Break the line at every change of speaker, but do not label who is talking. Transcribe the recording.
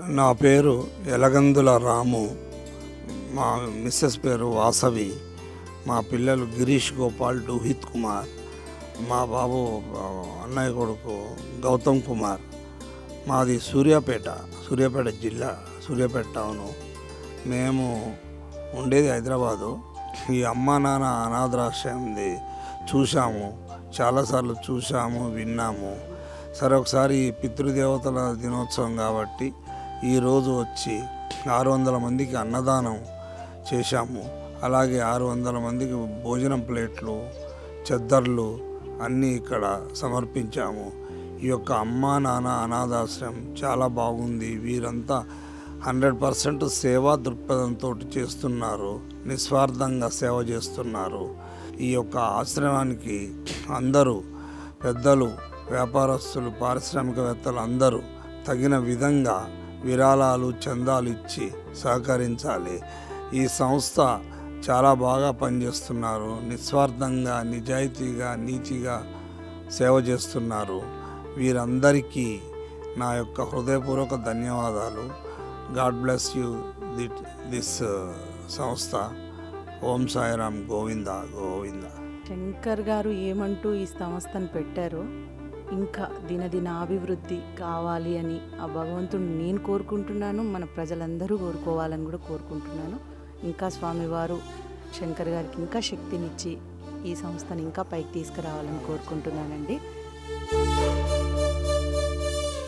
నా పేరు ఎలగందుల రాము. మా మిస్సెస్ పేరు వాసవి. మా పిల్లలు గిరీష్ గోపాల్, డూహిత్ కుమార్. మా బాబు అన్నయ్య కొడుకు గౌతమ్ కుమార్. మాది సూర్యాపేట జిల్లా, సూర్యాపేట టౌను. మేము ఉండేది హైదరాబాదు. ఈ అమ్మా నాన్న అనాథాశ్రయంది చూసాము, చాలాసార్లు చూసాము, విన్నాము. సరే, ఒకసారి పితృదేవతల దినోత్సవం కాబట్టి ఈరోజు వచ్చి 600 మందికి అన్నదానం చేశాము. అలాగే 600 మందికి భోజనం ప్లేట్లు, చెద్దర్లు అన్నీ ఇక్కడ సమర్పించాము. ఈ యొక్క అమ్మా నాన్న అనాథాశ్రయం చాలా బాగుంది. వీరంతా 100% సేవా దృక్పథంతో చేస్తున్నారు, నిస్వార్థంగా సేవ చేస్తున్నారు. ఈ యొక్క ఆశ్రమానికి అందరూ పెద్దలు, వ్యాపారస్తులు, పారిశ్రామికవేత్తలు అందరూ తగిన విధంగా విరాళాలు, చందాలు ఇచ్చి సహకరించాలి. ఈ సంస్థ చాలా బాగా పనిచేస్తున్నారు. నిస్వార్థంగా, నిజాయితీగా, నీతిగా సేవ చేస్తున్నారు. వీరందరికీ నా యొక్క హృదయపూర్వక ధన్యవాదాలు. గాడ్ బ్లెస్ యూ దిస్ సంస్థ. ఓం సాయిరామ్. గోవింద గోవింద.
శంకర్ గారు ఏమంటూ ఈ సంస్థను పెట్టారో ఇంకా దినదినాభివృద్ధి కావాలి అని ఆ భగవంతుడిని నేను కోరుకుంటున్నాను. మన ప్రజలందరూ కోరుకోవాలని కూడా కోరుకుంటున్నాను. ఇంకా స్వామివారు శంకర్ గారికి ఇంకా శక్తినిచ్చి ఈ సంస్థను ఇంకా పైకి తీసుకురావాలని కోరుకుంటున్నానండి.